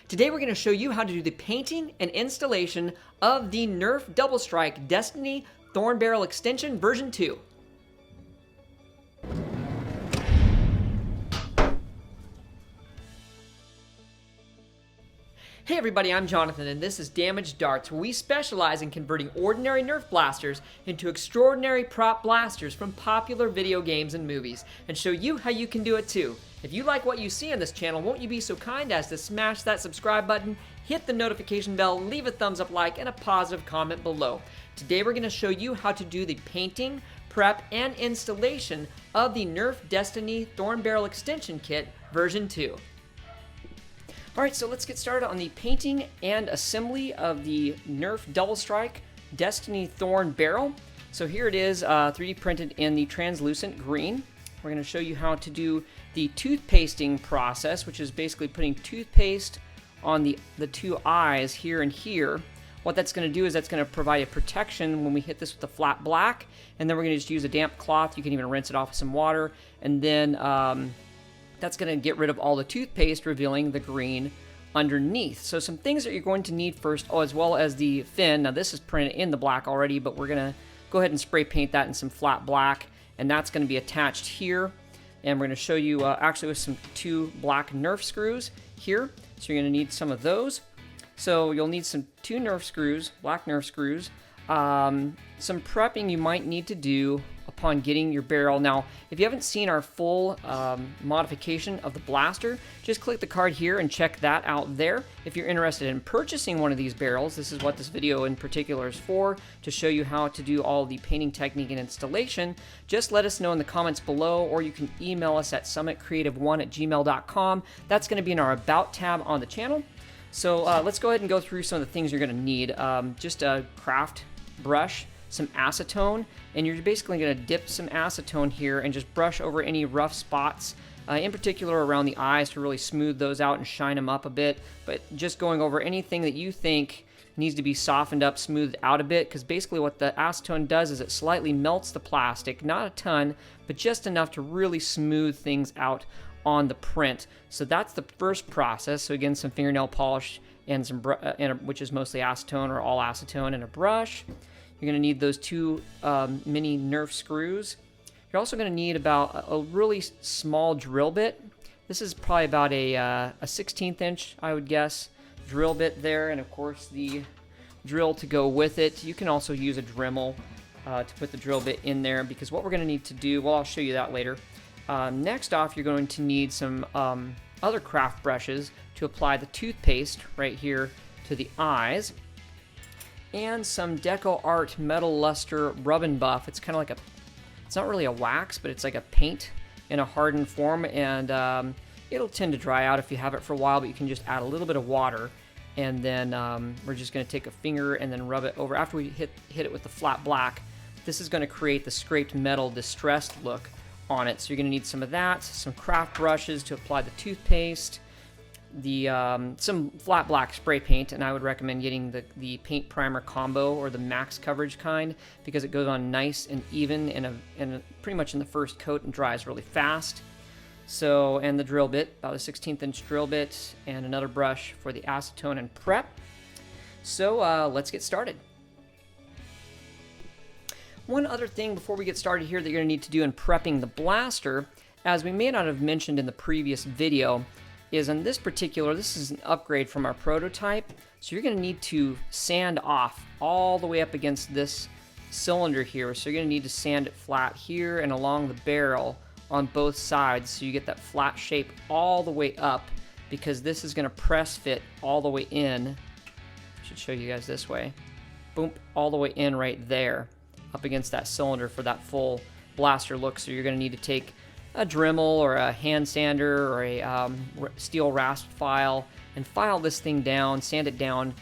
Today we're going to show you how to do the painting and installation of the Nerf Doublestrike Destiny Thorn Barrel Extension version 2. Hey everybody, I'm Jonathan and this is Damaged Darts, where we specialize in converting ordinary Nerf blasters into extraordinary prop blasters from popular video games and movies, and show you how you can do it too. If you like what you see on this channel, won't you be so kind as to smash that subscribe button, hit the notification bell, leave a thumbs up like, and a positive comment below. Today we're going to show you how to do the painting, prep, and installation of the Nerf Destiny Thorn Barrel Extension Kit version 2. Alright, so let's get started on the painting and assembly of the Nerf Doublestrike Destiny Thorn Barrel. So here it is, 3D printed in the translucent green. We're going to show you how to do the toothpasting process, which is basically putting toothpaste on the two eyes here and here. What that's going to do is that's going to provide a protection when we hit this with the flat black, and then we're going to just use a damp cloth. You can even rinse it off with some water, and then that's going to get rid of all the toothpaste, revealing the green underneath. So some things that you're going to need first, as well as the fin. Now this is printed in the black already, but we're going to go ahead and spray paint that in some flat black, and that's going to be attached here. And we're going to show you actually with some two black Nerf screws here. So you're going to need some of those. So you'll need two Nerf screws, black Nerf screws. Some prepping you might need to do upon getting your barrel. Now, if you haven't seen our full modification of the blaster, just click the card here and check that out there. If you're interested in purchasing one of these barrels, this is what this video in particular is for, to show you how to do all the painting technique and installation. Just let us know in the comments below, or you can email us at summitcreative1@gmail.com. That's going to be in our About tab on the channel. So let's go ahead and go through some of the things you're going to need. Just a craft brush, some acetone, and you're basically going to dip some acetone here and just brush over any rough spots, in particular around the eyes, to really smooth those out and shine them up a bit. But just going over anything that you think needs to be softened up, smoothed out a bit, because basically what the acetone does is it slightly melts the plastic, not a ton, but just enough to really smooth things out on the print. So that's the first process. So again, some fingernail polish and some which is mostly acetone or all acetone, and a brush. You're going to need those two mini Nerf screws. You're also going to need about a really small drill bit. This is probably about a 1/16 inch, I would guess, drill bit there, and of course the drill to go with it. You can also use a Dremel to put the drill bit in there, because what we're going to need to do, well, I'll show you that later. Next off, you're going to need some other craft brushes to apply the toothpaste right here to the eyes, and some Deco Art Metal Luster Rub and Buff. It's kind of like it's not really a wax, but it's like a paint in a hardened form, and it'll tend to dry out if you have it for a while, but you can just add a little bit of water, and then we're just going to take a finger and then rub it over. After we hit it with the flat black, this is going to create the scraped metal distressed look on it. So you're going to need some of that, some craft brushes to apply the toothpaste, some flat black spray paint, and I would recommend getting the paint primer combo or the max coverage kind, because it goes on nice and even in pretty much in the first coat and dries really fast. So, and the drill bit, about a 1/16 inch drill bit, and another brush for the acetone and prep. So let's get started. One other thing before we get started here that you're going to need to do in prepping the blaster, as we may not have mentioned in the previous video, is on this is an upgrade from our prototype. So you're going to need to sand off all the way up against this cylinder here. So you're going to need to sand it flat here and along the barrel on both sides, so you get that flat shape all the way up, because this is going to press fit all the way in. I should show you guys this way. Boom, all the way in right there, up against that cylinder for that full blaster look. So you're going to need to take a Dremel or a hand sander or a steel rasp file and file this thing down, sand it down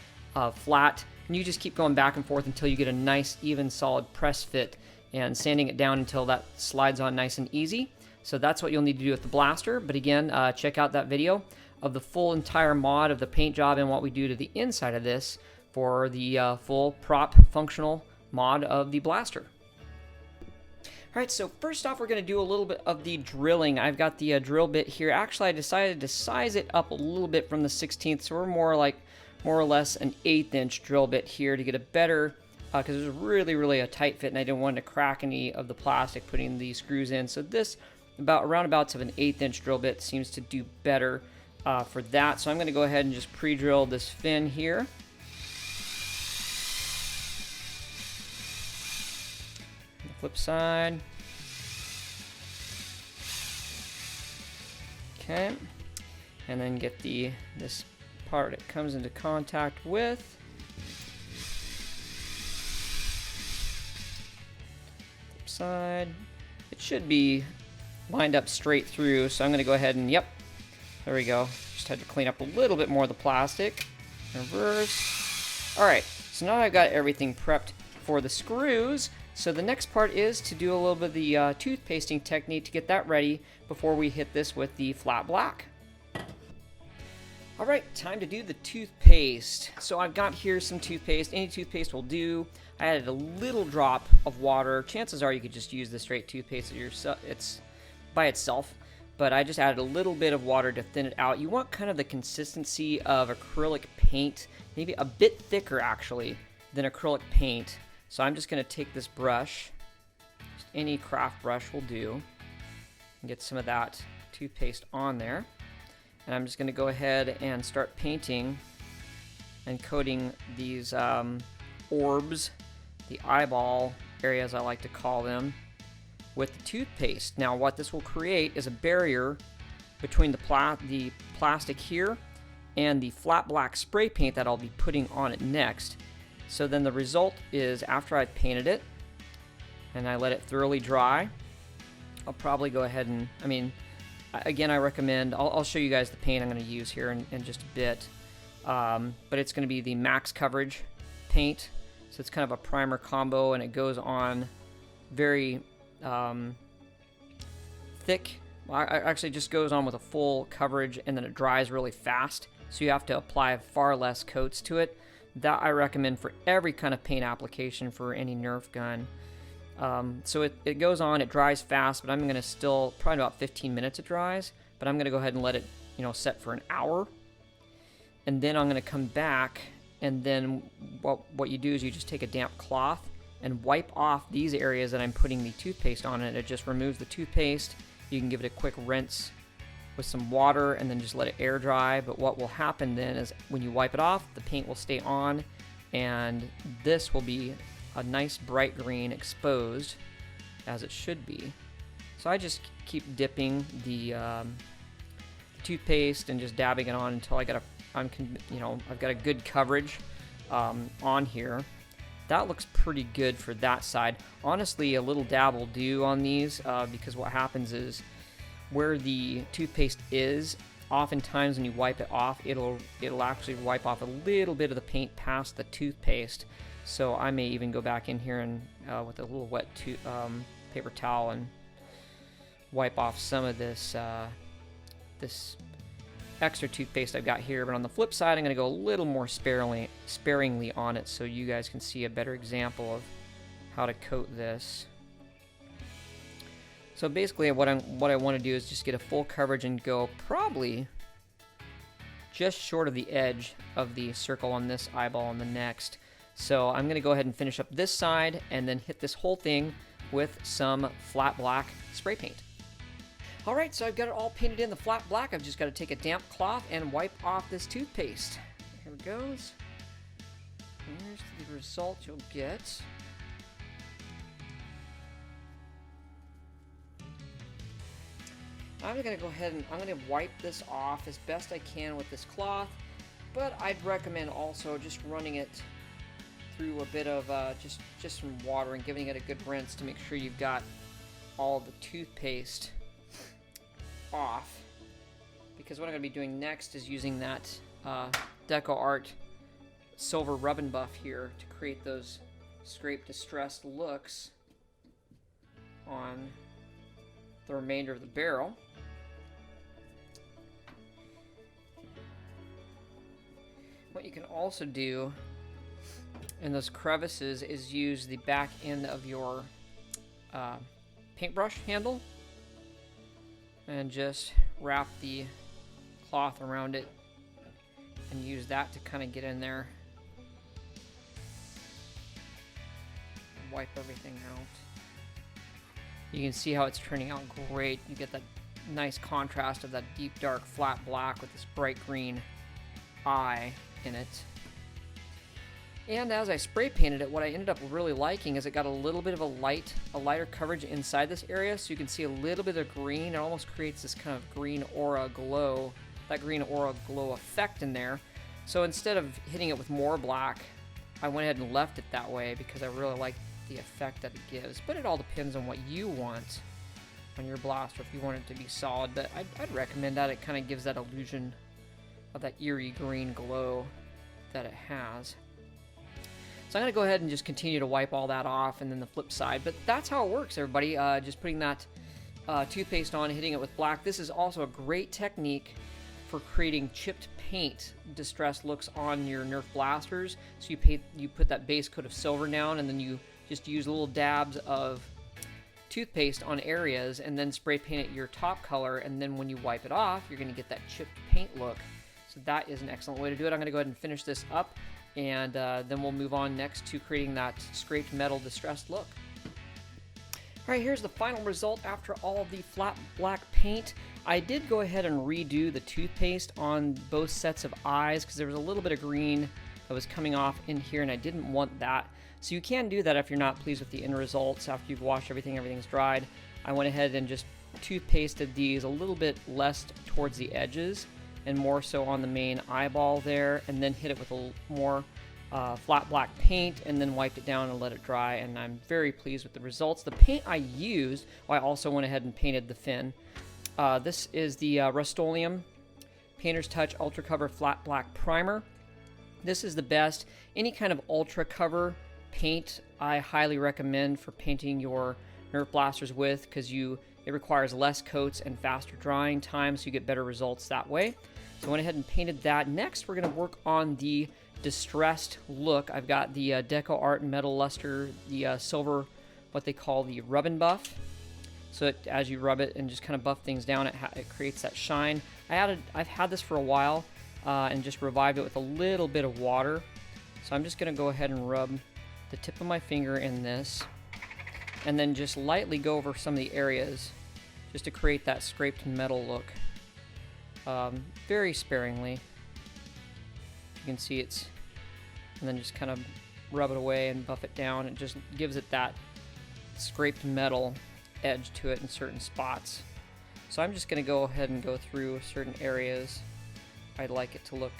flat, and you just keep going back and forth until you get a nice, even, solid press fit, and sanding it down until that slides on nice and easy. So that's what you'll need to do with the blaster. But again, check out that video of the full entire mod of the paint job and what we do to the inside of this for the full prop functional mod of the blaster. Alright, so first off we're going to do a little bit of the drilling. I've got the drill bit here. Actually, I decided to size it up a little bit from the 16th, so we're more or less an 1/8 inch drill bit here to get a better, because it was really a tight fit and I didn't want to crack any of the plastic putting the screws in. So this roundabouts of an 1/8 inch drill bit seems to do better for that. So I'm going to go ahead and just pre-drill this fin here. Flip side. Okay. And then get this part it comes into contact with. Flip side. It should be lined up straight through, so I'm going to go ahead and, yep, there we go. Just had to clean up a little bit more of the plastic. Reverse. Alright, so now I've got everything prepped for the screws. So the next part is to do a little bit of the toothpasting technique to get that ready before we hit this with the flat black. Alright, time to do the toothpaste. So I've got here some toothpaste. Any toothpaste will do. I added a little drop of water. Chances are you could just use the straight toothpaste it's by itself, but I just added a little bit of water to thin it out. You want kind of the consistency of acrylic paint, maybe a bit thicker actually than acrylic paint. So I'm just going to take this brush, just any craft brush will do, and get some of that toothpaste on there. And I'm just going to go ahead and start painting and coating these orbs, the eyeball areas I like to call them, with the toothpaste. Now what this will create is a barrier between the plastic here and the flat black spray paint that I'll be putting on it next. So then the result is, after I've painted it and I let it thoroughly dry, I'll probably go ahead and, I mean, again, I recommend, I'll show you guys the paint I'm going to use here in just a bit, but it's going to be the max coverage paint. So it's kind of a primer combo, and it goes on very thick. Well, actually, it just goes on with a full coverage, and then it dries really fast. So you have to apply far less coats to it. That I recommend for every kind of paint application for any Nerf gun. So it goes on, it dries fast, but I'm going to still, probably about 15 minutes it dries, but I'm going to go ahead and let it, set for an hour. And then I'm going to come back, and then what you do is you just take a damp cloth and wipe off these areas that I'm putting the toothpaste on, and it just removes the toothpaste. You can give it a quick rinse with some water and then just let it air dry. But what will happen then is when you wipe it off, the paint will stay on, and this will be a nice bright green exposed, as it should be. So I just keep dipping the toothpaste and just dabbing it on until I've got a good coverage on here. That looks pretty good for that side. Honestly, a little dab will do on these because what happens is, where the toothpaste is, oftentimes when you wipe it off, it'll actually wipe off a little bit of the paint past the toothpaste. So I may even go back in here and with a little wet paper towel and wipe off some of this this extra toothpaste I've got here. But on the flip side, I'm going to go a little more sparingly on it, so you guys can see a better example of how to coat this. So basically what I want to do is just get a full coverage and go probably just short of the edge of the circle on this eyeball on the next. So I'm going to go ahead and finish up this side and then hit this whole thing with some flat black spray paint. Alright, so I've got it all painted in the flat black. I've just got to take a damp cloth and wipe off this toothpaste. Here it goes. Here's the result you'll get. I'm going to go ahead and I'm going to wipe this off as best I can with this cloth, but I'd recommend also just running it through a bit of just some water and giving it a good rinse to make sure you've got all the toothpaste off. Because what I'm going to be doing next is using that Deco Art silver rub and buff here to create those scrape distressed looks on the remainder of the barrel. What you can also do in those crevices is use the back end of your paintbrush handle and just wrap the cloth around it and use that to kind of get in there. Wipe everything out. You can see how it's turning out great. You get that nice contrast of that deep dark flat black with this bright green eye in it. And as I spray painted it, what I ended up really liking is it got a little bit of a lighter coverage inside this area, so you can see a little bit of green. It almost creates this kind of green aura glow, that green aura glow effect in there. So instead of hitting it with more black, I went ahead and left it that way because I really like the effect that it gives. But it all depends on what you want on your blaster, if you want it to be solid. But I'd recommend that. It kind of gives that illusion of that eerie green glow that it has. So I'm going to go ahead and just continue to wipe all that off, and then the flip side. But that's how it works, everybody. Just putting that toothpaste on, hitting it with black. This is also a great technique for creating chipped paint distressed looks on your Nerf blasters. So you put that base coat of silver down, and then you just use little dabs of toothpaste on areas, and then spray paint it your top color. And then when you wipe it off, you're going to get that chipped paint look. So that is an excellent way to do it. I'm going to go ahead and finish this up, and then we'll move on next to creating that scraped metal distressed look. Alright, here's the final result after all of the flat black paint. I did go ahead and redo the toothpaste on both sets of eyes because there was a little bit of green that was coming off in here, and I didn't want that. So you can do that if you're not pleased with the end results after you've washed everything, everything's dried. I went ahead and just toothpasted these a little bit less towards the edges and more so on the main eyeball there, and then hit it with a more flat black paint, and then wiped it down and let it dry, and I'm very pleased with the results. The paint I used, well, I also went ahead and painted the fin. This is the Rust-Oleum Painter's Touch Ultra Cover Flat Black Primer. This is the best. Any kind of ultra cover paint I highly recommend for painting your Nerf blasters with, because it requires less coats and faster drying time, so you get better results that way. So I went ahead and painted that. Next, we're going to work on the distressed look. I've got the Deco Art Metal Luster, the silver, what they call the rub and buff. So as you rub it and just kind of buff things down, it creates that shine. I've had this for a while and just revived it with a little bit of water. So I'm just going to go ahead and rub the tip of my finger in this, and then just lightly go over some of the areas just to create that scraped metal look. Very sparingly. You can see and then just kind of rub it away and buff it down. It just gives it that scraped metal edge to it in certain spots. So I'm just going to go ahead and go through certain areas I'd like it to look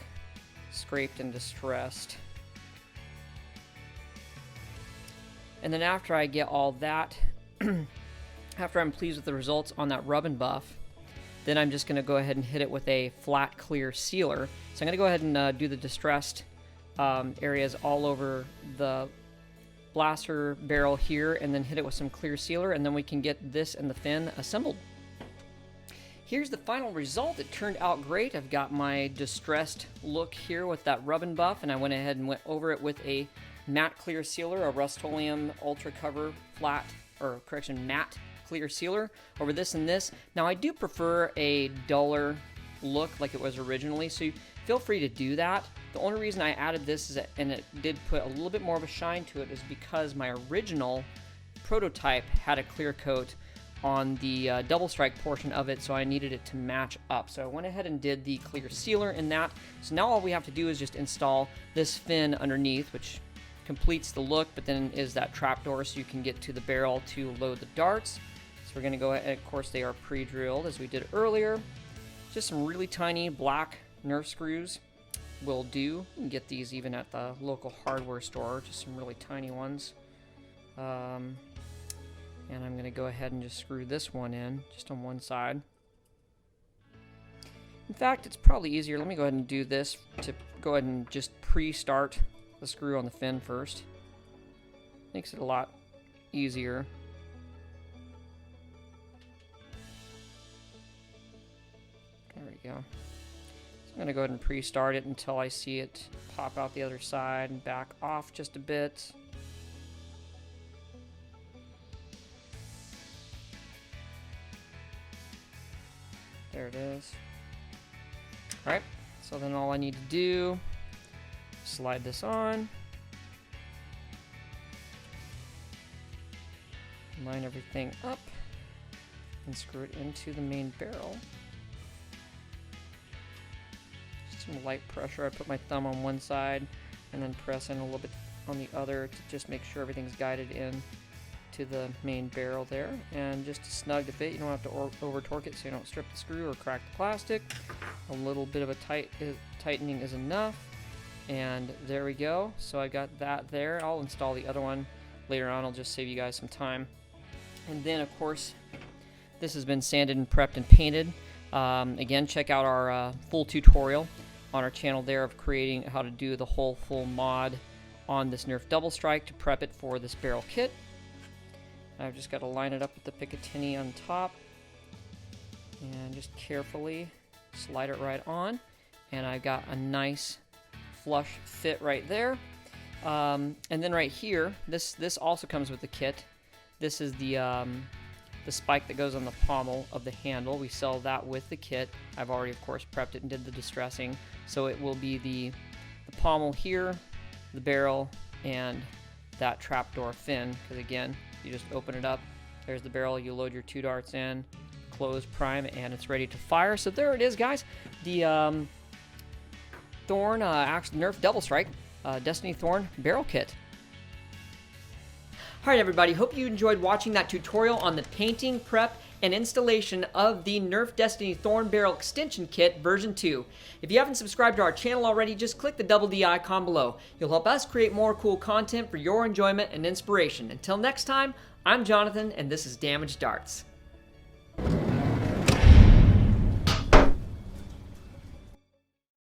scraped and distressed. And then after I get all that, after I'm pleased with the results on that rub and buff, then I'm just going to go ahead and hit it with a flat clear sealer. So I'm going to go ahead and do the distressed areas all over the blaster barrel here, and then hit it with some clear sealer, and then we can get this and the fin assembled. Here's the final result. It turned out great. I've got my distressed look here with that rub and buff, and I went ahead and went over it with a matte clear sealer, a Rust-Oleum Ultra Cover matte clear sealer over this and this. Now I do prefer a duller look like it was originally, so feel free to do that. The only reason I added this and it did put a little bit more of a shine to it, is because my original prototype had a clear coat on the double strike portion of it, so I needed it to match up. So I went ahead and did the clear sealer in that. So now all we have to do is just install this fin underneath, which completes the look, but then is that trapdoor so you can get to the barrel to load the darts. So we're going to go ahead, of course they are pre-drilled as we did earlier. Just some really tiny black Nerf screws will do. You can get these even at the local hardware store, just some really tiny ones. And I'm going to go ahead and just screw this one in, just on one side. In fact, it's probably easier. Let me go ahead and do this to go ahead and just pre-start the screw on the fin first. Makes it a lot easier. There we go. So I'm going to go ahead and pre-start it until I see it pop out the other side and back off just a bit. There it is. Alright, so then all I need to do, slide this on, line everything up, and screw it into the main barrel. Just some light pressure. I put my thumb on one side and then press in a little bit on the other to just make sure everything's guided in to the main barrel there, and just to snug the fit. You don't have to over torque it so you don't strip the screw or crack the plastic. A little bit of a tightening is enough, and there we go. So I got that there. I'll install the other one later on. I'll just save you guys some time. And then of course this has been sanded and prepped and painted. Again, check out our full tutorial on our channel there of creating how to do the whole full mod on this Nerf Doublestrike to prep it for this barrel kit. I've just got to line it up with the Picatinny on top and just carefully slide it right on, and I've got a nice flush fit right there. And then right here, this also comes with the kit. This is the spike that goes on the pommel of the handle. We sell that with the kit. I've already of course prepped it and did the distressing, so it will be the pommel here, the barrel, and that trapdoor fin, because again, you just open it up, there's the barrel, you load your 2 darts in, close, prime, and it's ready to fire. So there it is, guys. The Thorn, Nerf Doublestrike, Destiny Thorn barrel kit. Alright everybody, hope you enjoyed watching that tutorial on the painting, prep, and installation of the Nerf Destiny Thorn Barrel Extension Kit version 2. If you haven't subscribed to our channel already, just click the double D icon below. You'll help us create more cool content for your enjoyment and inspiration. Until next time, I'm Jonathan, and this is Damaged Darts.